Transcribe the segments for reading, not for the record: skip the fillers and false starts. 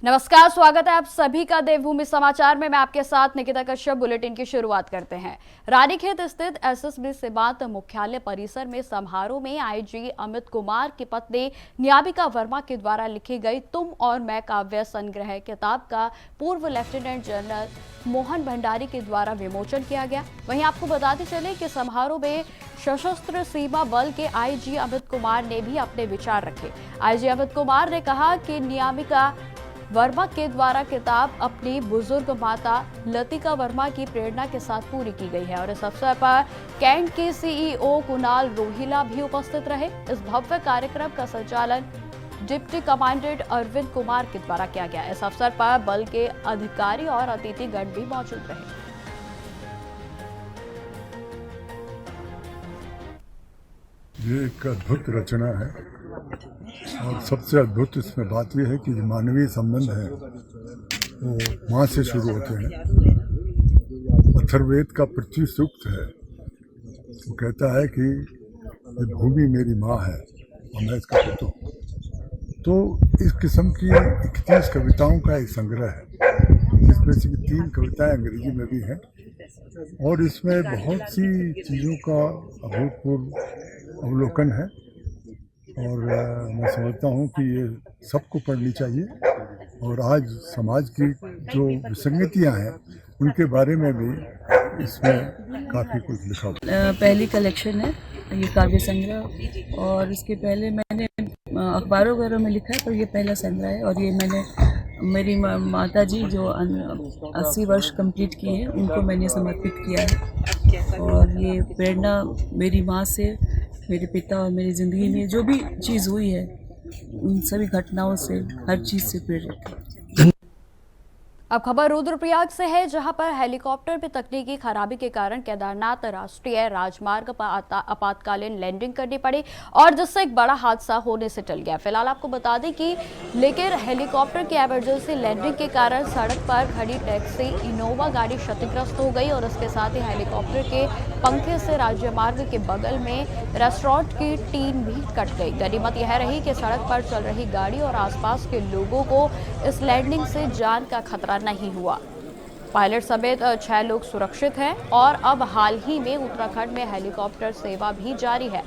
नमस्कार, स्वागत है आप सभी का देवभूमि समाचार में। मैं आपके साथ निकिता कश्यप। बुलेटिन की शुरुआत करते हैं। रानीखेत स्थित एसएसबी सीमांत मुख्यालय परिसर में समारोह में आईजी अमित कुमार की पत्नी न्यामिका वर्मा के द्वारा लिखी गई तुम और मैं काव्य संग्रह किताब का पूर्व लेफ्टिनेंट जनरल मोहन भंडारी के द्वारा विमोचन किया गया। वहीं आपको बताते चले कि समारोह में सशस्त्र सीमा बल के आईजी अमित कुमार ने भी अपने विचार रखे। आईजी अमित कुमार ने कहा कि न्यामिका वर्मा के द्वारा किताब अपनी बुजुर्ग माता लतिका वर्मा की प्रेरणा के साथ पूरी की गई है और इस अवसर पर कैंट के सीईओ कुणाल रोहिला भी उपस्थित रहे। इस भव्य कार्यक्रम का संचालन डिप्टी कमांडेंट अरविंद कुमार के द्वारा किया गया। इस अवसर पर बल के अधिकारी और अतिथिगण भी मौजूद रहे। ये एक अद्भुत रचना है और सबसे अद्भुत इसमें बात यह है कि जो मानवीय संबंध है वो माँ से शुरू होते हैं। अथर्ववेद का पृथ्वी सूक्त है, वो कहता है कि ये भूमि मेरी माँ है और मैं इसका पुत्र हूँ। तो इस किस्म की 31 कविताओं का एक संग्रह है, जिसमें से 3 कविताएं अंग्रेजी में भी हैं और इसमें बहुत सी चीज़ों का अभूतपूर्व अवलोकन है और मैं समझता हूँ कि ये सबको पढ़नी चाहिए और आज समाज की जो विसंगतियाँ हैं उनके बारे में भी इसमें काफ़ी कुछ लिखा हुआ। पहली कलेक्शन है ये काव्य संग्रह और इसके पहले मैंने अखबारों वगैरह में लिखा है, पर ये पहला संग्रह है और ये मैंने मेरी माता जी जो 80 वर्ष कंप्लीट किए हैं उनको मैंने समर्पित किया है। और ये प्रेरणा मेरी माँ से, मेरे पिता और मेरी ज़िंदगी में जो भी चीज़ हुई है उन सभी घटनाओं से, हर चीज़ से प्रेरित है। अब खबर रुद्रप्रयाग से है, जहां पर हेलीकॉप्टर में तकनीकी खराबी के कारण केदारनाथ राष्ट्रीय राजमार्ग पर आपातकालीन लैंडिंग करनी पड़ी और जिससे एक बड़ा हादसा होने से टल गया। फिलहाल आपको बता दें कि लेकिन हेलीकॉप्टर की इमरजेंसी लैंडिंग के कारण सड़क पर खड़ी टैक्सी इनोवा गाड़ी क्षतिग्रस्त हो गई और इसके साथ ही हेलीकॉप्टर के पंखे से राज्यमार्ग के बगल में रेस्टोरेंट की टीन भी कट गई। गनीमत यह रही कि सड़क पर चल रही गाड़ी और आसपास के लोगों को इस लैंडिंग से जान का खतरा नहीं हुआ। पायलट समेत 6 लोग सुरक्षित हैं और अब हाल ही में उत्तराखंड में हेलीकॉप्टर सेवा भी जारी है।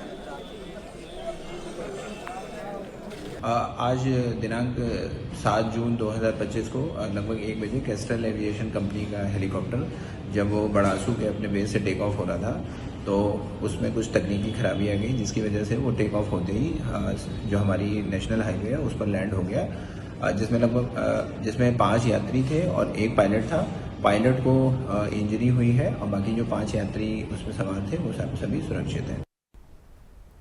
आज दिनांक 7 जून 2025 को लगभग 1 बजे कैस्ट्रल एविएशन कंपनी का हेलीकॉप्टर जब वो बड़ासू के अपने बेस से टेक ऑफ हो रहा था तो उसमें कुछ तकनीकी खराबी आ गई, जिसकी वजह से वो टेक ऑफ होते ही जो हमारी नेशनल हाईवे है उस पर लैंड हो गया, जिसमें 5 यात्री थे और 1 पायलट था। पायलट को इंजरी हुई है और बाकी जो 5 यात्री उसमें सवार थे वो सभी सुरक्षित हैं।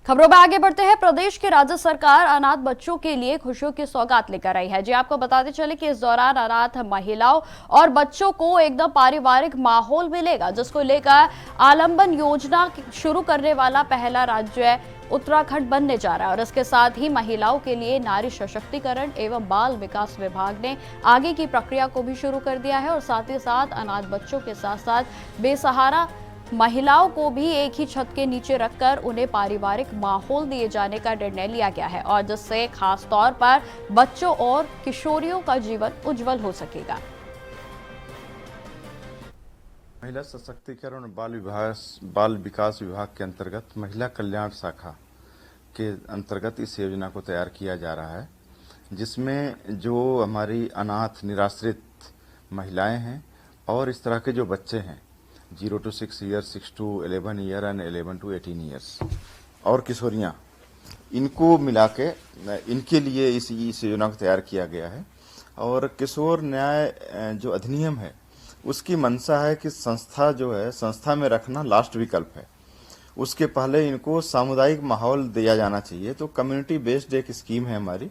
खबरों में आगे बढ़ते हैं। प्रदेश की राज्य सरकार अनाथ बच्चों के लिए खुशियों की सौगात लेकर आई है। जी आपको बताते चले कि इस दौरान अनाथ महिलाओं और बच्चों को एकदम पारिवारिक माहौल मिलेगा, जिसको लेकर आलंबन योजना शुरू करने वाला पहला राज्य उत्तराखंड बनने जा रहा है और इसके साथ ही महिलाओं के लिए नारी सशक्तिकरण एवं बाल विकास विभाग ने आगे की प्रक्रिया को भी शुरू कर दिया है और साथ ही साथ अनाथ बच्चों के साथ साथ बेसहारा महिलाओं को भी एक ही छत के नीचे रखकर उन्हें पारिवारिक माहौल दिए जाने का निर्णय लिया गया है और जिससे खास तौर पर बच्चों और किशोरियों का जीवन उज्जवल हो सकेगा। महिला सशक्तिकरण और बाल विकास विभाग के अंतर्गत महिला कल्याण शाखा के अंतर्गत इस योजना को तैयार किया जा रहा है, जिसमें जो हमारी अनाथ निराश्रित महिलाएं हैं और इस तरह के जो बच्चे हैं 0 to 6 years, 6 to 11 year and 11 to 18 years और किशोरियां, इनको मिला के इनके लिए इस योजना को तैयार किया गया है। और किशोर न्याय जो अधिनियम है उसकी मंशा है कि संस्था जो है, संस्था में रखना लास्ट विकल्प है, उसके पहले इनको सामुदायिक माहौल दिया जाना चाहिए। तो कम्युनिटी बेस्ड एक स्कीम है हमारी,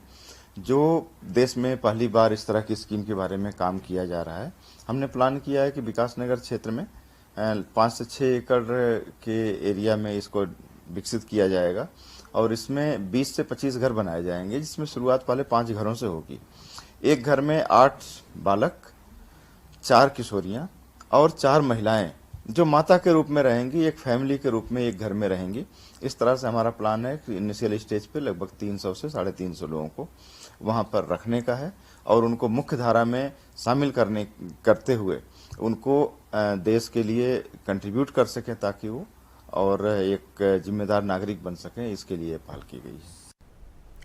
जो देश में पहली बार इस तरह की स्कीम के बारे में काम किया जा रहा है। हमने प्लान किया है कि विकासनगर क्षेत्र में 5 से 6 एकड़ के एरिया में इसको विकसित किया जाएगा और इसमें 20 से 25 घर बनाए जाएंगे, जिसमें शुरुआत पहले 5 घरों से होगी। एक घर में 8 बालक, 4 किशोरियां और 4 महिलाएं जो माता के रूप में रहेंगी, एक फैमिली के रूप में एक घर में रहेंगी। इस तरह से हमारा प्लान है कि इनिशियल स्टेज पे लगभग 300 से 350 लोगों को वहां पर रखने का है और उनको मुख्य धारा में शामिल करते हुए उनको देश के लिए कंट्रीब्यूट कर सकें, ताकि वो और एक जिम्मेदार नागरिक बन सकें, इसके लिए पहल की गई है।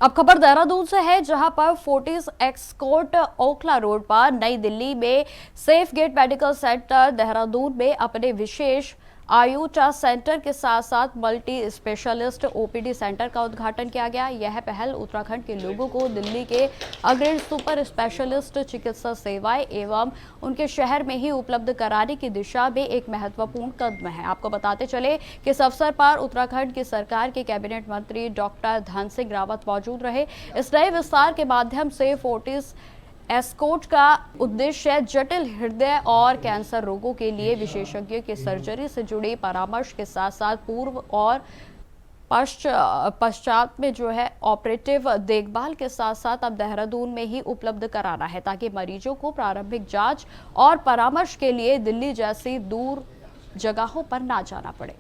अब खबर देहरादून से है, जहां पर फोर्टिस एक्सकोर्ट ओखला रोड पर नई दिल्ली में safe gate medical centre Dehradun में अपने विशेष आयुटा सेंटर के साथ साथ मल्टी स्पेशलिस्ट ओपीडी सेंटर का उद्घाटन किया गया। यह पहल उत्तराखंड के लोगों को दिल्ली के अग्रणी सुपर स्पेशलिस्ट चिकित्सा सेवाएं एवं उनके शहर में ही उपलब्ध कराने की दिशा में एक महत्वपूर्ण कदम है। आपको बताते चले कि इस अवसर पर उत्तराखंड की सरकार के कैबिनेट मंत्री डॉक्टर धन सिंह रावत मौजूद रहे। इस नए विस्तार के माध्यम से फोर्टिस एस्कोर्ट का उद्देश्य जटिल हृदय और कैंसर रोगों के लिए विशेषज्ञों की सर्जरी से जुड़ी परामर्श के साथ साथ पूर्व और पश्चात में जो है ऑपरेटिव देखभाल के साथ साथ अब देहरादून में ही उपलब्ध कराना है, ताकि मरीजों को प्रारंभिक जांच और परामर्श के लिए दिल्ली जैसी दूर जगहों पर ना जाना पड़े।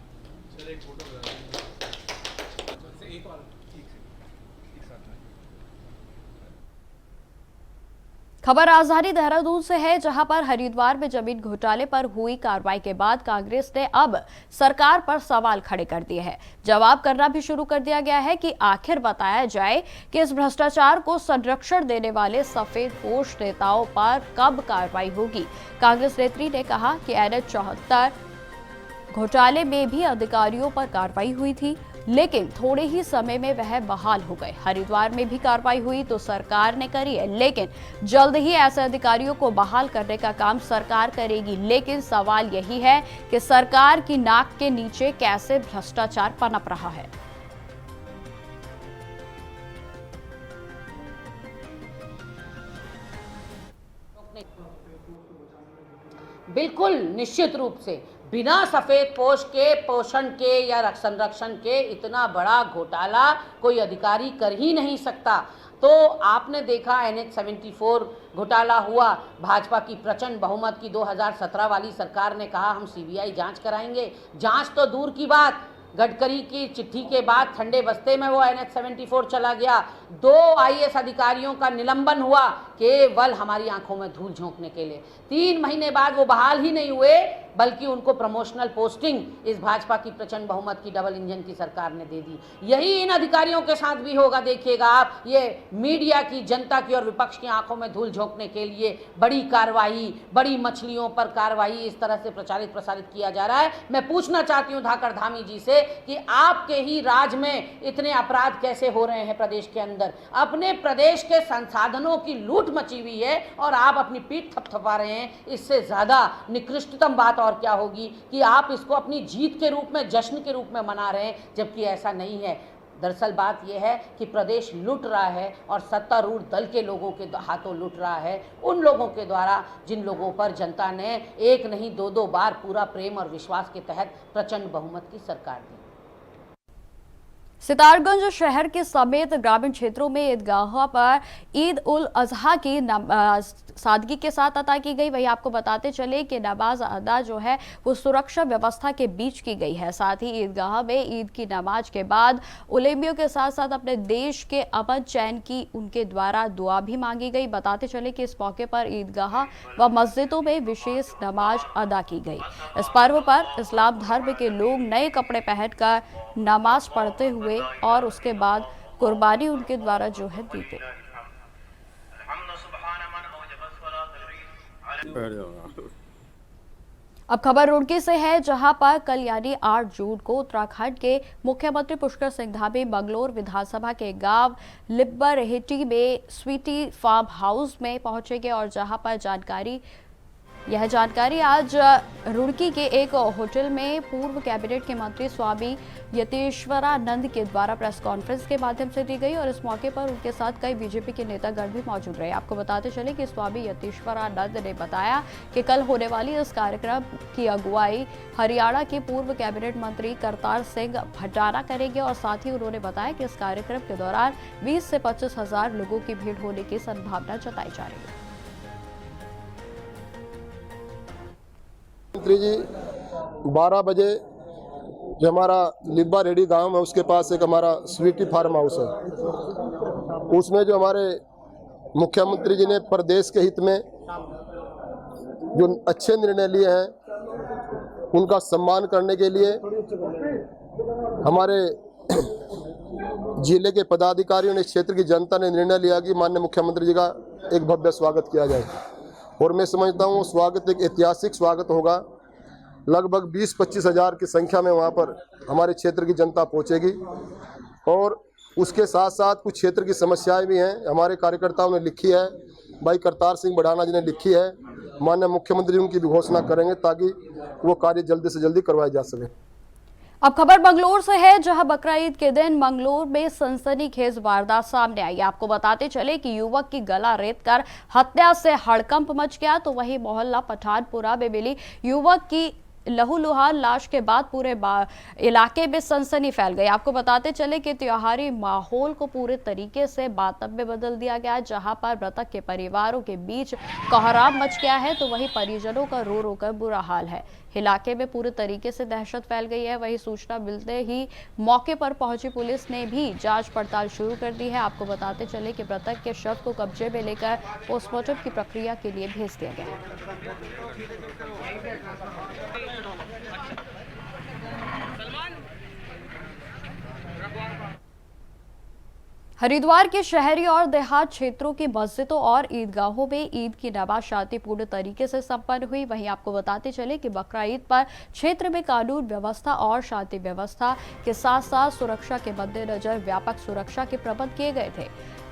खबर राजधानी देहरादून से है, जहां पर हरिद्वार में जमीन घोटाले पर हुई कार्रवाई के बाद कांग्रेस ने अब सरकार पर सवाल खड़े कर दिए हैं। जवाब करना भी शुरू कर दिया गया है कि आखिर बताया जाए कि इस भ्रष्टाचार को संरक्षण देने वाले सफेद पोश नेताओं पर कब कार्रवाई होगी। कांग्रेस नेत्री ने कहा कि NH 74 घोटाले में भी अधिकारियों पर कार्रवाई हुई थी, लेकिन थोड़े ही समय में वह बहाल हो गए। हरिद्वार में भी कार्रवाई हुई तो सरकार ने करी है, लेकिन जल्द ही ऐसे अधिकारियों को बहाल करने का काम सरकार करेगी। लेकिन सवाल यही है कि सरकार की नाक के नीचे कैसे भ्रष्टाचार पनप रहा है। बिल्कुल निश्चित रूप से बिना सफेद पोश के पोषण के या संरक्षण के इतना बड़ा घोटाला कोई अधिकारी कर ही नहीं सकता। तो आपने देखा NH 74 घोटाला हुआ, भाजपा की प्रचंड बहुमत की 2017 वाली सरकार ने कहा हम CBI जांच कराएंगे। जांच तो दूर की बात, गडकरी की चिट्ठी के बाद ठंडे बस्ते में वो NH 74 चला गया। 2 IAS अधिकारियों का निलंबन हुआ केवल हमारी आंखों में धूल झोंकने के लिए। 3 महीने बाद वो बहाल ही नहीं हुए, बल्कि उनको प्रमोशनल पोस्टिंग इस भाजपा की प्रचंड बहुमत की डबल इंजन की सरकार ने दे दी। यही इन अधिकारियों के साथ भी होगा, देखिएगा आप। ये मीडिया की, जनता की और विपक्ष की आंखों में धूल झोंकने के लिए बड़ी कार्रवाई, बड़ी मछलियों पर कार्रवाई इस तरह से प्रसारित किया जा रहा है। मैं पूछना चाहती हूँ धाकड़ धामी जी से कि आपके ही राज में इतने अपराध कैसे हो रहे हैं प्रदेश के अंदर। अपने प्रदेश के संसाधनों की लूट मची हुई है और आप अपनी पीठ थपथपा रहे हैं। इससे ज्यादा निकृष्टतम बात और क्या होगी कि आप इसको अपनी जीत के रूप में, जश्न के रूप में मना रहे हैं, जबकि ऐसा नहीं है। दरअसल बात यह है कि प्रदेश लूट रहा है और सत्तारूढ़ दल के लोगों के हाथों लूट रहा है, उन लोगों के द्वारा जिन लोगों पर जनता ने एक नहीं 2 बार पूरा प्रेम और विश्वास के तहत प्रचंड बहुमत की सरकार दी। सितारगंज शहर के समेत ग्रामीण क्षेत्रों में ईदगाह पर ईद उल अजहा की सादगी के साथ अदा की गई। वही आपको बताते चले कि नमाज अदा जो है वो सुरक्षा व्यवस्था के बीच की गई है। साथ ही ईदगाह में ईद की नमाज के बाद उलेमियों के साथ साथ अपने देश के अमन चैन की उनके द्वारा दुआ भी मांगी गई। बताते चले कि इस मौके पर ईदगाह व मस्जिदों में विशेष नमाज अदा की गई। इस पर्व पर इस्लाम धर्म के लोग नए कपड़े पहनकर नमाज पढ़ते हुए और उसके बाद कुर्बानी उनके द्वारा जो है दी गई। अब खबर रुड़की से है, जहां पर कल यानी 8 जून को उत्तराखंड के मुख्यमंत्री पुष्कर सिंह धामी मंगलोर विधानसभा के गांव लिब्बरहेटी में स्वीटी फार्म हाउस में पहुंचेंगे और जहां पर यह जानकारी आज रुड़की के एक होटल में पूर्व कैबिनेट के मंत्री स्वामी यतीश्वरानंद के द्वारा प्रेस कॉन्फ्रेंस के माध्यम से दी गई और इस मौके पर उनके साथ कई बीजेपी के नेतागण भी मौजूद रहे। आपको बताते चले कि स्वामी यतीश्वरानंद ने बताया कि कल होने वाली इस कार्यक्रम की अगुवाई हरियाणा के पूर्व कैबिनेट मंत्री करतार सिंह भटाना करेंगे और साथ ही उन्होंने बताया कि इस कार्यक्रम के दौरान 20 से 25 हजार लोगों की भीड़ होने की संभावना जताई जा रही है। मंत्री जी 12 बजे जो हमारा लिब्बा रेडी गांव है उसके पास एक हमारा स्वीटी फार्म हाउस है, उसमें जो हमारे मुख्यमंत्री जी ने प्रदेश के हित में जो अच्छे निर्णय लिए हैं उनका सम्मान करने के लिए हमारे जिले के पदाधिकारियों ने, क्षेत्र की जनता ने निर्णय लिया कि माननीय मुख्यमंत्री जी का एक भव्य स्वागत किया जाए। और मैं समझता हूँ स्वागत एक ऐतिहासिक स्वागत होगा। लगभग 20-25 हज़ार की संख्या में वहाँ पर हमारे क्षेत्र की जनता पहुँचेगी। और उसके साथ साथ कुछ क्षेत्र की समस्याएं भी हैं, हमारे कार्यकर्ताओं ने लिखी है, भाई करतार सिंह बढ़ाना जी ने लिखी है। माननीय मुख्यमंत्री उनकी भी घोषणा करेंगे ताकि वो कार्य जल्दी से जल्दी करवाया जा सके। अब खबर मंगलोर से है, जहां बकरा ईद के दिन मंगलोर में सनसनीखेज वारदात सामने आई। आपको बताते चले कि युवक की गला रेतकर हत्या से हड़कंप मच गया, तो वहीं मोहल्ला पठानपुरा में मिली युवक की लहूलुहान लाश के बाद पूरे इलाके में सनसनी फैल गई। आपको बताते चले कि त्योहारी माहौल को पूरे तरीके से मातम में बदल दिया गया, जहां पर मृतक के परिवारों के बीच कोहराम मच गया है, तो वहीं परिजनों का रो रो कर बुरा हाल है। इलाके में पूरे तरीके से दहशत फैल गई है। वहीं सूचना मिलते ही मौके पर पहुंची पुलिस ने भी जांच पड़ताल शुरू कर दी है। आपको बताते चले कि मृतक के शव को कब्जे में लेकर पोस्टमार्टम की प्रक्रिया के लिए भेज दिया गया है। हरिद्वार के शहरी और देहात क्षेत्रों की मस्जिदों और ईदगाहों में ईद की नमाज शांतिपूर्ण तरीके से संपन्न हुई। वहीं आपको बताते चले कि बकरा ईद पर क्षेत्र में कानून व्यवस्था और शांति व्यवस्था के साथ साथ सुरक्षा के मद्देनजर व्यापक सुरक्षा के प्रबंध किए गए थे।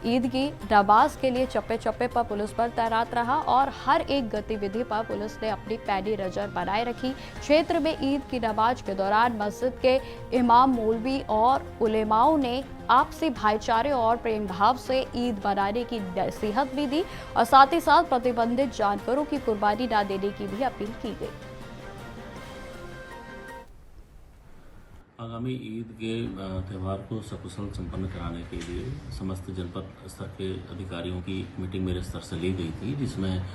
ईद की नमाज के लिए चप्पे चप्पे पर पुलिस बल तैनात रहा और हर एक गतिविधि पर पुलिस ने अपनी पैनी नजर बनाए रखी। क्षेत्र में ईद की नमाज के दौरान मस्जिद के इमाम, मौलवी और उलेमाओं ने आपसी भाईचारे और प्रेम भाव से ईद मनाने की नसीहत भी दी और साथ ही साथ प्रतिबंधित जानवरों की कुर्बानी न देने की भी अपील की गई। आगामी ईद के त्यौहार को सकुशल संपन्न कराने के लिए समस्त जनपद स्तर के अधिकारियों की मीटिंग मेरे स्तर से ली गई थी, जिसमें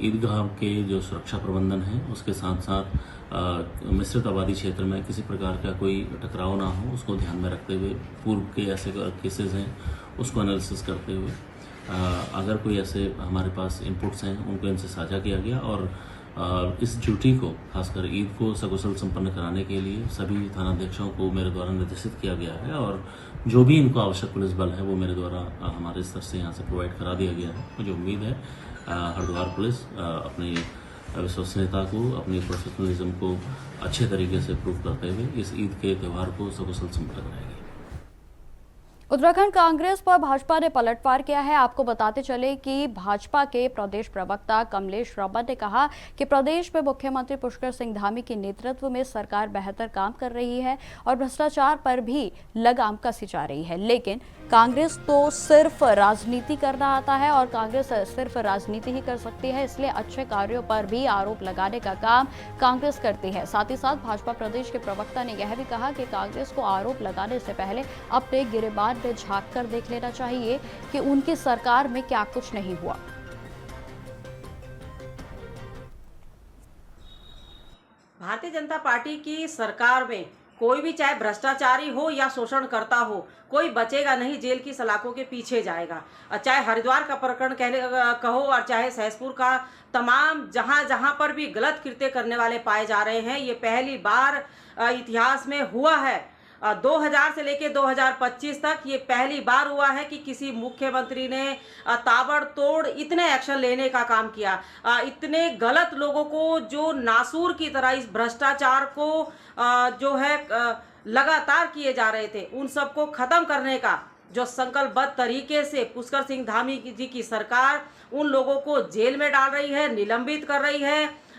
ईदगाह के जो सुरक्षा प्रबंधन है उसके साथ साथ मिश्रित आबादी क्षेत्र में किसी प्रकार का कोई टकराव ना हो, उसको ध्यान में रखते हुए पूर्व के ऐसे केसेस हैं उसको एनालिसिस करते हुए अगर कोई ऐसे हमारे पास इनपुट्स हैं उनको इनसे साझा किया गया और इस ड्यूटी को खासकर ईद को सकुशल संपन्न कराने के लिए सभी थानाध्यक्षों को मेरे द्वारा निर्देशित किया गया है और जो भी इनको आवश्यक पुलिस बल है वो मेरे द्वारा हमारे स्तर से यहाँ से प्रोवाइड करा दिया गया है। मुझे उम्मीद है हरिद्वार पुलिस अपनी विश्वसनीयता को, अपनी प्रोफेशनलिज्म को अच्छे तरीके से प्रूव करते हुए इस ईद के त्यौहार को सकुशल संपन्न कराएगी। उत्तराखंड कांग्रेस पर भाजपा ने पलटवार किया है। आपको बताते चले कि भाजपा के प्रदेश प्रवक्ता कमलेश रमन ने कहा कि प्रदेश में मुख्यमंत्री पुष्कर सिंह धामी के नेतृत्व में सरकार बेहतर काम कर रही है और भ्रष्टाचार पर भी लगाम कसी जा रही है, लेकिन कांग्रेस तो सिर्फ राजनीति करना आता है और कांग्रेस सिर्फ राजनीति ही कर सकती है, इसलिए अच्छे कार्यों पर भी आरोप लगाने का काम कांग्रेस करती है। साथ ही साथ भाजपा प्रदेश के प्रवक्ता ने यह भी कहा कि कांग्रेस को आरोप लगाने से पहले अपने गिरेबान में झांक कर देख लेना चाहिए कि उनकी सरकार में क्या कुछ नहीं हुआ। भारतीय जनता पार्टी की सरकार में कोई भी चाहे भ्रष्टाचारी हो या शोषण करता हो, कोई बचेगा नहीं, जेल की सलाखों के पीछे जाएगा। चाहे हरिद्वार का प्रकरण कहो और चाहे सहसपुर का, तमाम जहां जहां पर भी गलत कृत्य करने वाले पाए जा रहे हैं, ये पहली बार इतिहास में हुआ है। 2000 से लेकर 2025 तक ये पहली बार हुआ है कि किसी मुख्यमंत्री ने ताबड़तोड़ इतने एक्शन लेने का काम किया। इतने गलत लोगों को जो नासूर की तरह इस भ्रष्टाचार को जो है लगातार किए जा रहे थे, उन सबको खत्म करने का जो संकल्पबद्ध तरीके से पुष्कर सिंह धामी जी की सरकार उन लोगों को जेल में डाल रही है, निलंबित कर रही है,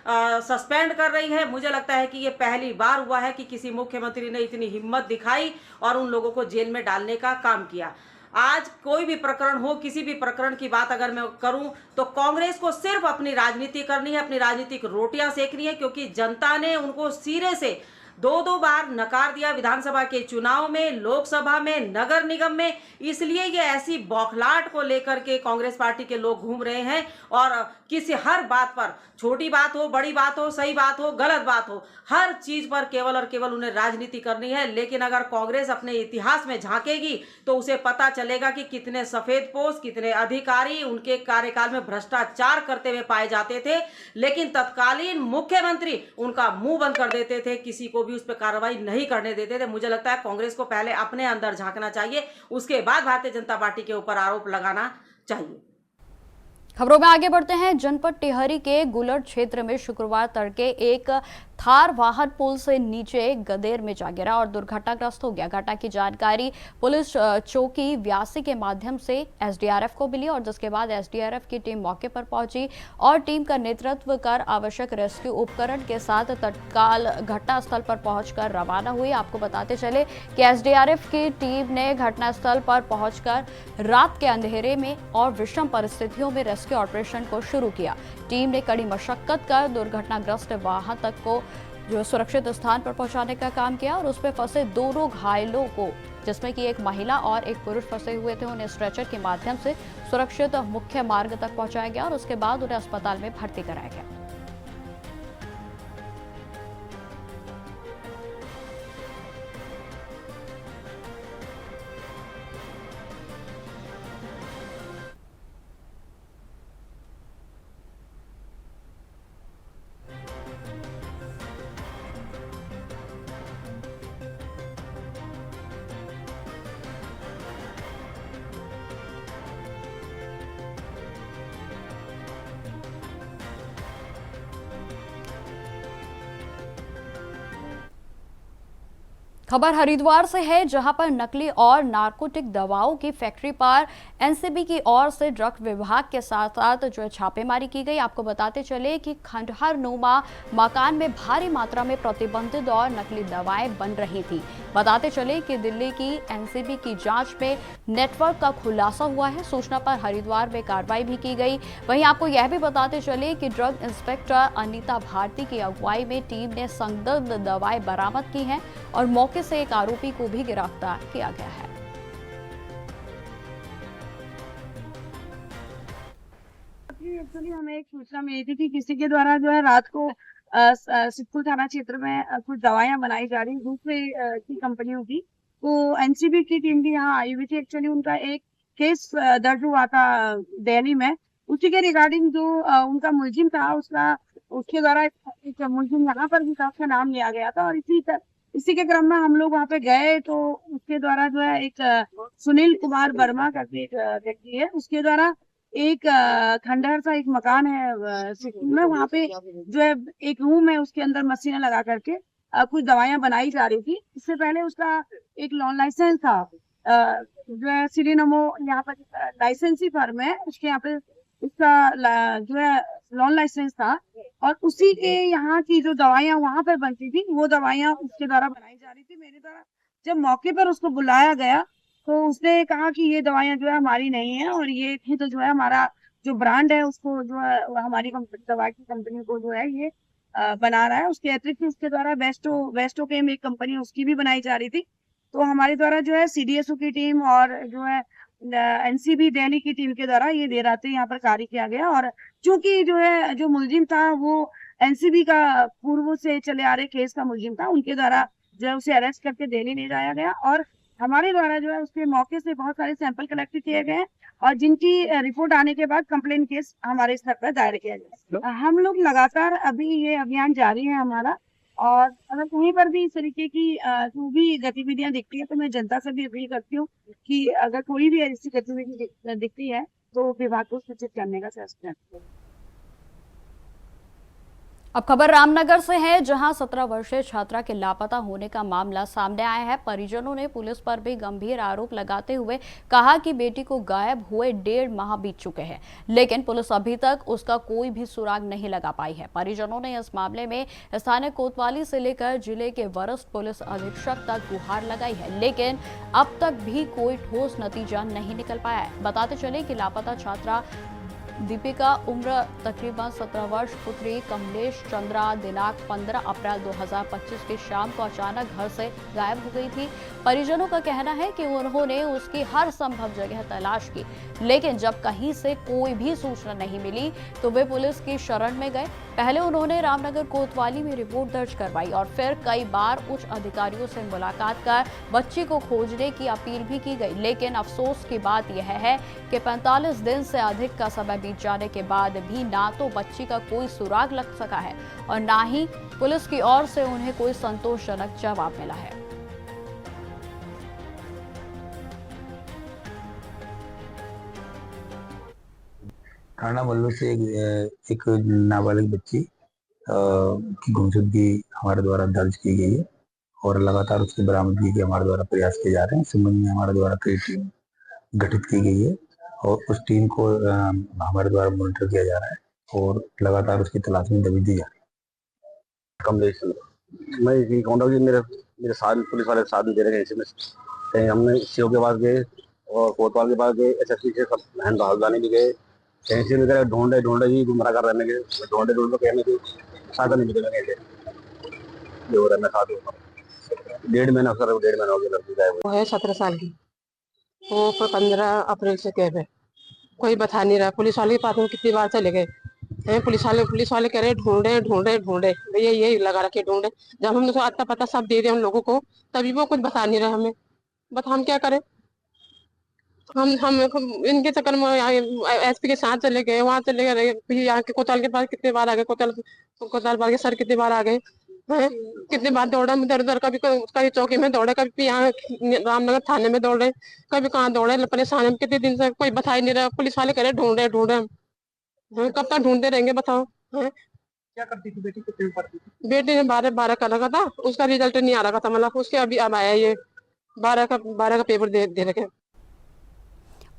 सस्पेंड कर रही है। मुझे लगता है कि ये पहली बार हुआ है कि किसी मुख्यमंत्री ने इतनी हिम्मत दिखाई और उन लोगों को जेल में डालने का काम किया। आज कोई भी प्रकरण हो, किसी भी प्रकरण की बात अगर मैं करूं तो कांग्रेस को सिर्फ अपनी राजनीति करनी है, अपनी राजनीतिक रोटियां सेकनी है, क्योंकि जनता ने उनको सिरे से दो बार नकार दिया विधानसभा के चुनाव में, लोकसभा में, नगर निगम में। इसलिए ये ऐसी बौखलाहट को लेकर के कांग्रेस पार्टी के लोग घूम रहे हैं और किसी हर बात पर, छोटी बात हो, बड़ी बात हो, सही बात हो, गलत बात हो, हर चीज पर केवल और केवल उन्हें राजनीति करनी है। लेकिन अगर कांग्रेस अपने इतिहास में झांकेगी तो उसे पता चलेगा कि कितने सफेद पोस्ट, कितने अधिकारी उनके कार्यकाल में भ्रष्टाचार करते हुए पाए जाते थे, लेकिन तत्कालीन मुख्यमंत्री उनका मुंह बंद कर देते थे, किसी को भी उस पर कार्रवाई नहीं करने देते थे। मुझे लगता है कांग्रेस को पहले अपने अंदर झांकना चाहिए, उसके बाद भारतीय जनता पार्टी के ऊपर आरोप लगाना चाहिए। खबरों में आगे बढ़ते हैं। जनपद टिहरी के गुलर क्षेत्र में शुक्रवार तड़के एक थार वाहन पुल से नीचे गदेर में जा गिरा और दुर्घटनाग्रस्त हो गया। घटना की जानकारी पुलिस चौकी व्यासी के माध्यम से एसडीआरएफ को मिली और जिसके बाद एसडीआरएफ की टीम मौके पर पहुंची और टीम का नेतृत्व कर आवश्यक रेस्क्यू उपकरण के साथ तत्काल घटनास्थल पर पहुंचकर रवाना हुई। आपको बताते चले कि एसडीआरएफ की टीम ने घटनास्थल पर पहुंचकर रात के अंधेरे में और विषम परिस्थितियों में रेस्क्यू ऑपरेशन को शुरू किया। टीम ने कड़ी मशक्कत कर दुर्घटनाग्रस्त वाहन तक को जो सुरक्षित स्थान पर पहुंचाने का काम किया और उसमें फंसे दोनों घायलों को, जिसमें कि एक महिला और एक पुरुष फंसे हुए थे, उन्हें स्ट्रेचर के माध्यम से सुरक्षित मुख्य मार्ग तक पहुंचाया गया और उसके बाद उन्हें अस्पताल में भर्ती कराया गया। खबर हरिद्वार से है, जहां पर नकली और नारकोटिक दवाओं की फैक्ट्री पर एनसीबी की ओर से ड्रग विभाग के साथ साथ जो है छापेमारी की गई। आपको बताते चले कि खंडहर नुमा मकान में भारी मात्रा में प्रतिबंधित और नकली दवाएं बन रही थी। बताते चले कि दिल्ली की एनसीबी की जांच में नेटवर्क का खुलासा हुआ है। सूचना पर हरिद्वार में कार्रवाई भी की गई। वहीं आपको यह भी बताते चले कि ड्रग इंस्पेक्टर अनीता भारती की अगुवाई में टीम ने संदिग्ध दवाएं बरामद की हैं और मौके से एक आरोपी को भी गिरफ्तार किया गया है। एक्चुअली हमें एक सूचना मिली थी कि किसी के द्वारा जो है रात को सिद्धपुर थाना क्षेत्र में कुछ दवाइयां बनाई जा रही दूसरे की कंपनियों की, तो एनसीबी की टीम भी यहाँ आई हुई थी। एक्चुअली उनका एक केस दर्ज हुआ था दिल्ली में, उसी के रिगार्डिंग जो उनका मुलजिम था उसके द्वारा एक मुलजिम यहाँ पर भी था, उसका नाम लिया गया था और इसी के क्रम में हम लोग वहाँ पे गए तो उसके द्वारा जो है एक सुनील कुमार वर्मा करके एक व्यक्ति है, उसके द्वारा एक खंडहर सा एक मकान है सिक्किम में, वहाँ पे जो है एक रूम है, उसके अंदर मशीनें लगा करके कुछ दवाइयां बनाई जा रही थी। इससे पहले उसका एक लॉन लाइसेंस था जो है सिरीनमो यहाँ पर लाइसेंसी फर्म है, उसके यहाँ पे उसका जो है लॉन लाइसेंस था और उसी के यहाँ की जो दवाइयां वहां पर बनती थी वो दवाइयां उसके द्वारा बनाई जा रही थी। मेरे द्वारा जब मौके पर उसको बुलाया गया तो उसने कहा कि ये दवाइयां जो है हमारी नहीं है और ये थी तो जो है हमारा जो ब्रांड है उसको जो है हमारी दवा की कंपनी को जो है ये बना रहा है। उसके अतिरिक्त उसके द्वारा वेस्टो के एक कंपनी उसकी भी बनाई जा रही थी। तो हमारे द्वारा जो है सीडीएसओ की टीम और जो है एनसीबी दिल्ली की टीम के द्वारा ये देर रात यहाँ पर कार्य किया गया और चूंकि जो है जो मुलजिम था वो एनसीबी का पूर्व से चले आ रहे केस का मुलजिम था, उनके द्वारा जो है उसे अरेस्ट करके दिल्ली ले जाया गया और हमारे द्वारा जो है उसके मौके से बहुत सारे सैंपल कलेक्ट किए गए और जिनकी रिपोर्ट आने के बाद कंप्लेन केस हमारे स्तर पर दायर किया जाए। हम लोग लगातार अभी ये अभियान जारी है हमारा और अगर कहीं पर भी इस तरीके की जो भी गतिविधियां दिखती है तो मैं जनता से भी अपील करती हूँ कि अगर कोई भी ऐसी गतिविधि दिखती है तो विभाग को सूचित करने का प्रयास करें। अब खबर रामनगर से है, जहां 17 वर्षीय छात्रा के लापता होने का मामला सामने आया है। परिजनों ने पुलिस पर भी गंभीर आरोप लगाते हुए कहा कि बेटी को गायब हुए 1.5 माह बीत चुके हैं, लेकिन पुलिस अभी तक उसका कोई भी सुराग नहीं लगा पाई है। परिजनों ने इस मामले में स्थानीय कोतवाली से लेकर जिले के वरिष्ठ पुलिस अधीक्षक तक गुहार लगाई है, लेकिन अब तक भी कोई ठोस नतीजा नहीं निकल पाया है। बताते चले कि लापता छात्रा दीपिका उम्र तकरीबन 17 वर्ष पुत्री कमलेश चंद्रा दिनांक 15 अप्रैल 2025 की शाम को अचानक घर से गायब हो गई थी। परिजनों का कहना है कि उन्होंने उसकी हर संभव जगह तलाश की, लेकिन जब कहीं से कोई भी सूचना नहीं मिली तो वे पुलिस की शरण में गए। पहले उन्होंने रामनगर कोतवाली में रिपोर्ट दर्ज करवाई और फिर कई बार उच्च अधिकारियों से मुलाकात कर बच्ची को खोजने की अपील भी की गई, लेकिन अफसोस की बात यह है कि 45 दिन से अधिक का समय बीत जाने के बाद भी ना तो बच्ची का कोई सुराग लग सका है और ना ही पुलिस की ओर से उन्हें कोई संतोषजनक जवाब मिला है। थाना मल्लू से एक नाबालिग बच्ची की गुमशुदगी हमारे द्वारा दर्ज की गई है और लगातार उसकी बरामदगी के हमारे द्वारा प्रयास किए जा रहे हैं। इस संबंध में हमारे द्वारा कई टीम गठित की गई है और उस टीम को हमारे द्वारा मॉनिटर किया जा रहा है और लगातार उसकी तलाश में दबी दी जा रही है। कमलेश मैं ये कहूँगा कि मेरे साथ पुलिस वाले साथ में दे रहे हैं। कहीं हमने सीओ के पास गए और कोतवाल के पास गए, SSP से सब हल्द्वानी भी गए, कहीं से वगैरह ढूंढे ही गुमराह कर रहने के ढूंढे कहने के साधन नहीं मिलेगा। कैसे जो रहना साधु 1.5 महीना सर 1.5 महीना हो गया लड़की गायब वो है 17 साल की। वो 15 अप्रैल से गायब है, कोई बता नहीं रहा। पुलिस वाले के पास में कितनी बार चले गए हैं, पुलिस वाले कह रहे ढूंढे भैया यही लगा रखे ढूंढे। जब हम उसको आता पता सब दे रहे उन लोगों को, तभी वो कुछ बता नहीं रहे हमें। बता हम क्या करें। हम इनके चक्कर में SP के साथ चले गए, वहाँ चले गए, यहाँ के कोतवाल के पास कितने बार आ गए, कोतवाल के सर कितने बार आ गए हैं, कितने बार दौड़ा इधर उधर, कभी चौकी में दौड़े, कभी यहाँ रामनगर थाने में दौड़े, कभी कहाँ दौड़े। परेशान हम कितने दिन से कोई बता ही नहीं रहा। पुलिस वाले कह रहे ढूंढे कब तक ढूंढते रहेंगे बताओ। क्या करती थी बेटी, कितने पढ़ती थी? बेटी ने 12 का लगा था, उसका रिजल्ट नहीं आ रहा था, मतलब उसके अभी अब आया ये 12 का पेपर दे रखे।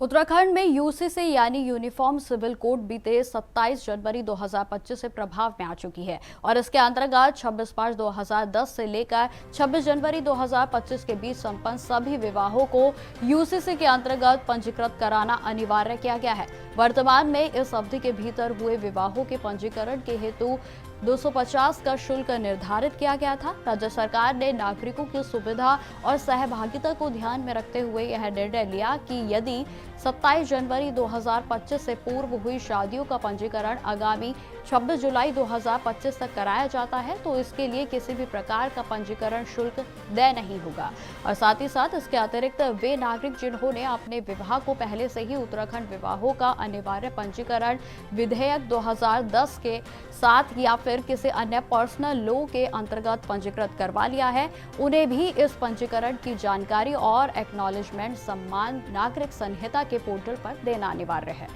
उत्तराखंड में UCC यानी यूनिफॉर्म सिविल कोड बीते 27 जनवरी 2025 से प्रभाव में आ चुकी है और इसके अंतर्गत 26 मार्च 2010 से लेकर 26 जनवरी 2025 के बीच संपन्न सभी विवाहों को UCC के अंतर्गत पंजीकृत कराना अनिवार्य किया गया है। वर्तमान में इस अवधि के भीतर हुए विवाहों के पंजीकरण के हेतु 250 का शुल्क निर्धारित किया गया था। राज्य सरकार ने नागरिकों की सुविधा और सहभागिता को ध्यान में रखते हुए यह निर्णय लिया कि यदि 27 जनवरी 2025 से पूर्व हुई शादियों का पंजीकरण आगामी 26 जुलाई 2025 तक कराया जाता है तो इसके लिए किसी भी प्रकार का पंजीकरण शुल्क देय नहीं होगा। और साथ ही साथ इसके अतिरिक्त वे नागरिक जिन्होंने अपने विवाह को पहले से ही उत्तराखंड विवाहों का अनिवार्य पंजीकरण विधेयक 2010 के साथ या फिर किसी अन्य पर्सनल लॉ के अंतर्गत पंजीकृत करवा लिया है, उन्हें भी इस पंजीकरण की जानकारी और एक्नॉलेजमेंट सम्मान नागरिक संहिता के पोर्टल पर देना अनिवार्य है।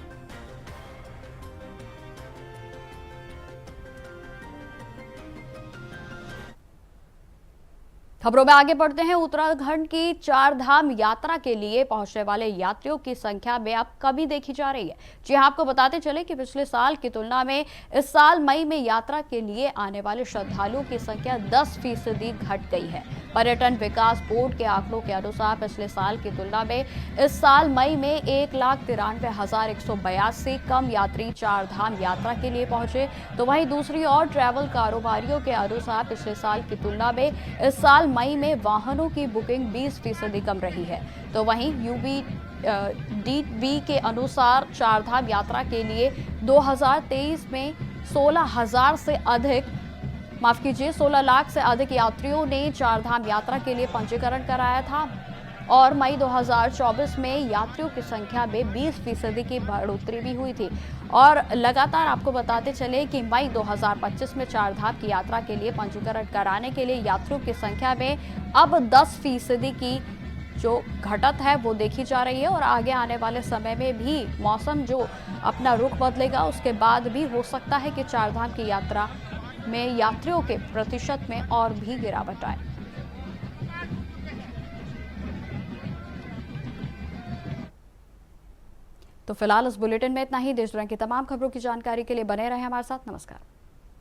खबरों में आगे बढ़ते हैं। उत्तराखंड की 4 धाम यात्रा के लिए पहुंचने वाले यात्रियों की संख्या में अब कमी देखी जा रही है। जी हां, आपको बताते चले कि पिछले साल की तुलना में इस साल मई में यात्रा के लिए आने वाले श्रद्धालुओं की संख्या 10% घट गई है। पर्यटन विकास बोर्ड के आंकड़ों के अनुसार पिछले साल की तुलना में इस साल मई में 1,93,182 कम यात्री 4 धाम यात्रा के लिए पहुंचे, तो वहीं दूसरी ओर ट्रैवल कारोबारियों के अनुसार पिछले साल की तुलना में इस साल मई में वाहनों की बुकिंग 20% कम रही है। तो वहीं UBDV के अनुसार 4 धाम यात्रा के लिए 2023 में 16 लाख से अधिक यात्रियों ने 4 धाम यात्रा के लिए पंजीकरण कराया था और मई 2024 में यात्रियों की संख्या में 20% की बढ़ोतरी भी हुई थी। और लगातार आपको बताते चले कि मई 2025 में 4 धाम की यात्रा के लिए पंजीकरण कराने के लिए यात्रियों की संख्या में अब 10% की जो घटत है वो देखी जा रही है और आगे आने वाले समय में भी मौसम जो अपना रुख बदलेगा उसके बाद भी हो सकता है कि 4 धाम की यात्रा में यात्रियों के प्रतिशत में और भी गिरावट आए। तो फिलहाल इस बुलेटिन में इतना ही। देश दुनिया की तमाम खबरों की जानकारी के लिए बने रहें हमारे साथ। नमस्कार।